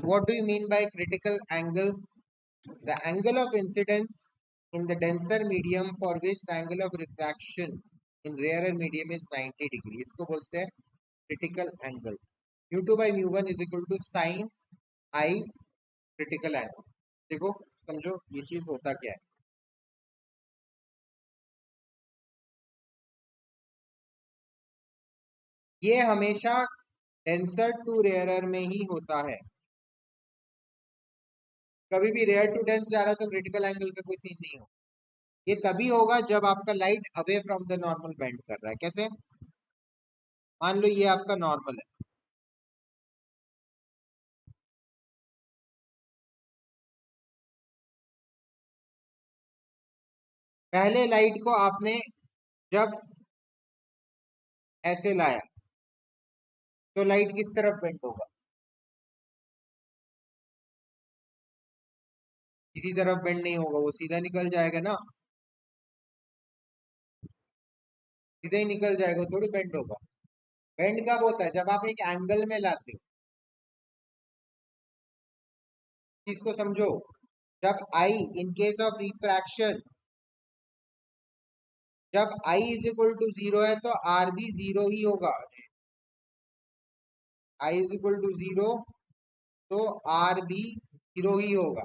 What do you mean by critical angle? The angle of incidence in the denser medium for which the angle of refraction in rarer medium is 90 degree. इसको बोलते हैं critical angle. mu2 by mu1 is equal to sin I critical angle. देखो समझो ये चीज होता क्या है. ये हमेशा डेंसर टू रेयरर में ही होता है. कभी भी रेयर टू डेंस जा रहा है तो क्रिटिकल एंगल का कोई सीन नहीं हो. ये तभी होगा जब आपका light away from the normal bend कर रहा है. कैसे? मान लो ये आपका नॉर्मल है. पहले लाइट को आपने जब ऐसे लाया तो लाइट किस तरफ बेंड होगा? किसी तरफ बेंड नहीं होगा, वो सीधा निकल जाएगा ना. सीधा ही निकल जाएगा, थोड़ी बेंड होगा. बेंड कब होता है? जब आप एक एंगल में लाते हो. इसको समझो. जब I in case of refraction, जब I is equal to zero है तो आर भी जीरो ही होगा. I is equal to zero तो आर भी जीरो ही होगा.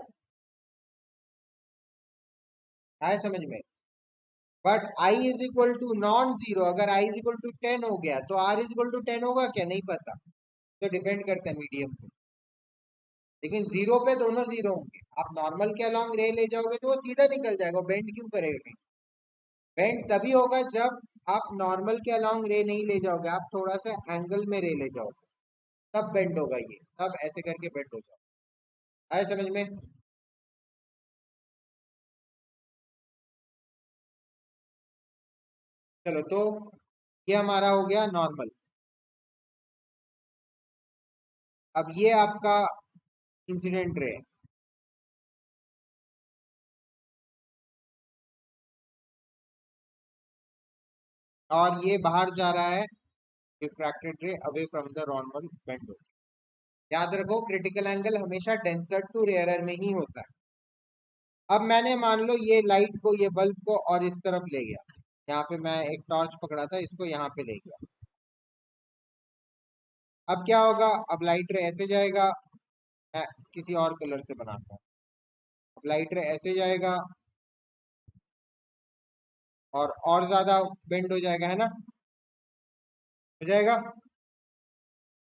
आया समझ में? But I is equal to non zero, अगर आई इज इक्वल टू 10 हो गया तो आर इज इक्वल टू 10 होगा क्या? नहीं पता. तो डिपेंड करता है मीडियम पे. लेकिन जीरो पे दोनों जीरो होंगे. आप नॉर्मल के अलॉन्ग रे ले जाओगे तो वो सीधा निकल जाएगा. बेंड क्यों करेगा? बेंड तभी होगा जब आप नॉर्मल के अलॉन्ग रे नहीं ले जाओगे, आप थोड़ा सा एंगल में रे ले जाओगे, तब बेंड होगा. ये तब ऐसे करके बेंड हो जाओ. आया समझ में? चलो तो ये हमारा हो गया नॉर्मल. अब ये आपका इंसिडेंट रे. और ये बाहर जा रहा है रिफ्रैक्टेड रे away from the normal bend. याद रखो क्रिटिकल एंगल हमेशा डेंसर टू रेयरर में ही होता है. अब मैंने मान लो ये लाइट को, ये बल्ब को और इस तरफ ले गया. यहाँ पे मैं एक टॉर्च पकड़ा था, इसको यहाँ पे ले गया. अब क्या होगा? अब लाइट रे ऐसे जाएगा. मैं किसी और कलर से बनाता हूँ. अब लाइट रे ऐसे जाएगा और ज्यादा बेंड हो जाएगा, है ना? हो जाएगा.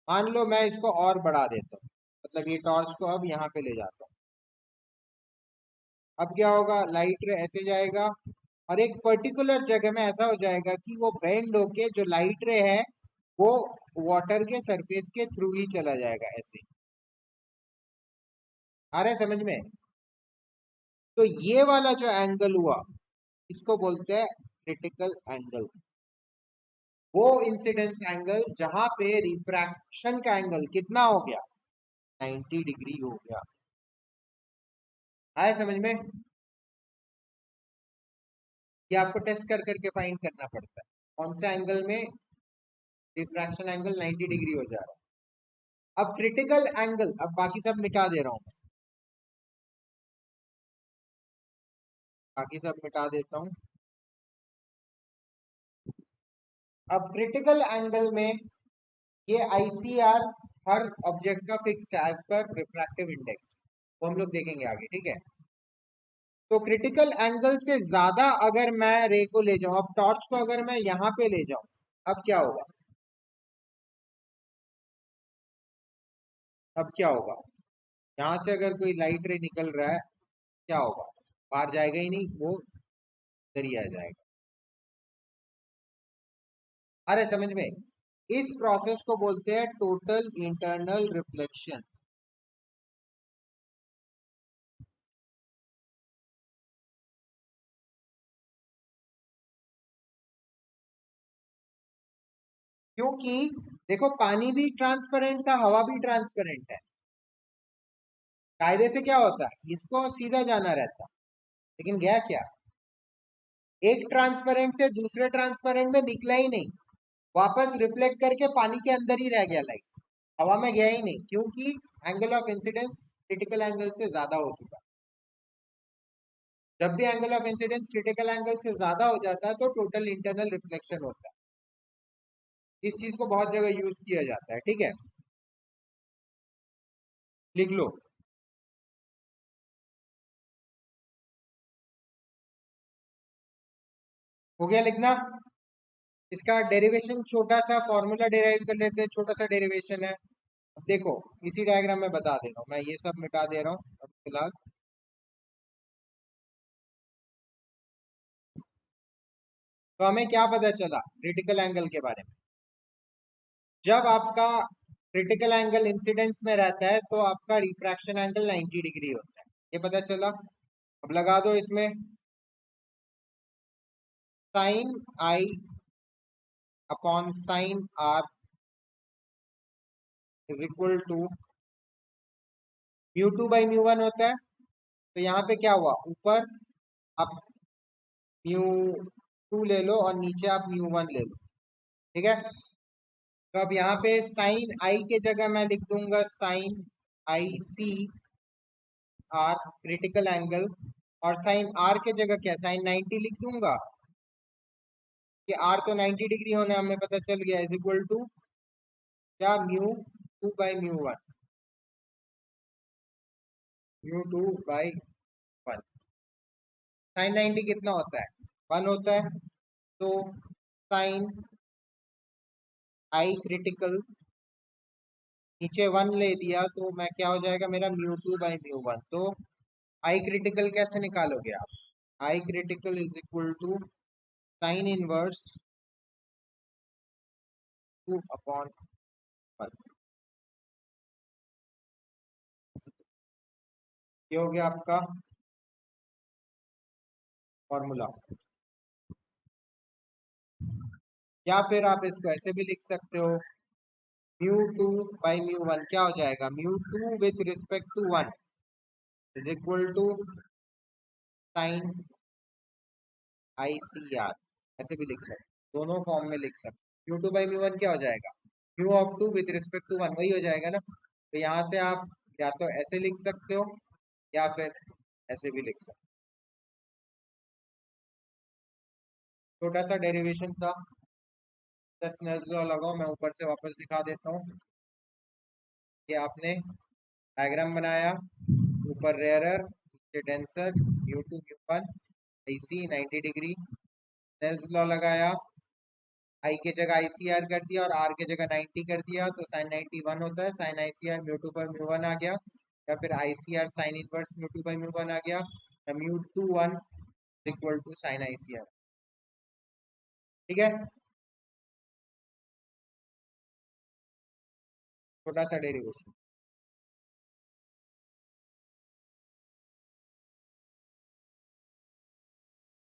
मान लो मैं इसको और बढ़ा देता हूँ, मतलब ये टॉर्च को अब यहाँ पे ले जाता हूँ. अब क्या होगा? लाइट रे ऐसे जाएगा और एक पर्टिकुलर जगह में ऐसा हो जाएगा कि वो बेंड होके जो लाइट रे है वो वाटर के सरफेस के थ्रू ही चला जाएगा. ऐसे आ रहा है समझ में? तो ये वाला जो एंगल हुआ इसको बोलते हैं क्रिटिकल एंगल. वो इंसिडेंस एंगल जहां पे रिफ्रैक्शन का एंगल कितना हो गया? 90 डिग्री हो गया. आया समझ में? ये आपको टेस्ट कर करके फाइंड करना पड़ता है कौन से एंगल में रिफ्रैक्शन एंगल 90 डिग्री हो जा रहा है. अब क्रिटिकल एंगल, अब बाकी सब मिटा दे रहा हूं मैं. बाकी सब मिटा देता हूं. अब क्रिटिकल एंगल में ये आईसीआर हर ऑब्जेक्ट का फिक्स्ड है एज पर रिफ्रैक्टिव इंडेक्स. वो हम लोग देखेंगे आगे, ठीक है? तो क्रिटिकल एंगल से ज्यादा अगर मैं रे को ले जाऊं, अब टॉर्च को अगर मैं यहां पे ले जाऊं, अब क्या होगा? अब क्या होगा? यहां से अगर कोई लाइट रे निकल रहा है, क्या होगा? बाहर जाएगा ही नहीं, वो इधर ही आ जाएगा. अरे समझ में? इस प्रोसेस को बोलते हैं टोटल इंटरनल रिफ्लेक्शन. क्योंकि देखो पानी भी ट्रांसपेरेंट था, हवा भी ट्रांसपेरेंट है. कायदे से क्या होता है? इसको सीधा जाना रहता, लेकिन गया क्या? एक ट्रांसपेरेंट से दूसरे ट्रांसपेरेंट में निकला ही नहीं, वापस रिफ्लेक्ट करके पानी के अंदर ही रह गया लाइट. हवा में गया ही नहीं, क्योंकि angle of incidence critical angle से ज्यादा हो चुका। जब भी angle of incidence critical angle से ज्यादा हो जाता है तो टोटल इंटरनल रिफ्लेक्शन होता है। इस चीज को बहुत जगह यूज किया जाता है, ठीक है, लिख लो। हो गया लिखना। इसका डेरिवेशन छोटा सा फॉर्मूला डेराइव कर लेते हैं, छोटा सा डेरिवेशन है। अब देखो, इसी डायग्राम में बता दे रहा हूँ मैं, ये सब मिटा दे रहा हूँ अब फिलहाल। तो हमें क्या पता चला क्रिटिकल एंगल के बारे में? जब आपका क्रिटिकल एंगल इंसिडेंस में रहता है तो आपका रिफ्रैक्शन एंगल 90 डिग्री होता है, ये पता चला। अब लगा दो इसमें, sine I upon sine R is equal to mu two by mu one होता है। तो यहाँ पे क्या हुआ, ऊपर आप म्यू टू ले लो और नीचे आप म्यू वन ले लो, ठीक है। तो अब यहाँ पे साइन आई के जगह मैं लिख दूंगा साइन आई सी आर क्रिटिकल एंगल, और साइन आर के जगह क्या साइन 90 लिख दूंगा, कि आर तो 90 डिग्री होना हमें पता चल गया, इज इक्वल टू क्या, mu two by mu one, mu two by one. Sine 90 कितना होता है, वन होता है। तो साइन आई क्रिटिकल नीचे वन ले दिया तो मैं क्या हो जाएगा मेरा, mu two by mu one. तो आई क्रिटिकल कैसे निकालोगे आप, i critical is equal to sine inverse two upon one. ये हो गया आपका फॉर्मूला। या फिर आप इसको ऐसे भी लिख सकते हो, mu two by mu one क्या हो जाएगा, mu two with respect to one is equal to sine I C R, ऐसे भी लिख सकते, दोनों फॉर्म में लिख सकते। Mu two by mu one क्या हो जाएगा, mu of two with respect to one, वही हो जाएगा ना। तो यहाँ से आप या तो ऐसे लिख सकते हो या फिर ऐसे भी लिख सकते हो। छोटा सा डेरिवेशन था, स्नेल्स लॉ लगाओ, मैं ऊपर से वापस दिखा देता हूँ। ये आपने डायग्राम बनाया, ऊपर रेयरर नीचे denser, mu two mu one, i c 90 degree, Snell's law लगाया, आई के जगह आई सी आर कर दिया और आर के जगह 90 कर दिया, तो साइन 90 वन होता है, साइन आई सी आर म्यू टू पर म्यू वन आ गया, या फिर i C r sine inverse mu two by mu one आ गया, या mu two one equal to sine I C r, ठीक है। छोटा सा डेरिवेशन।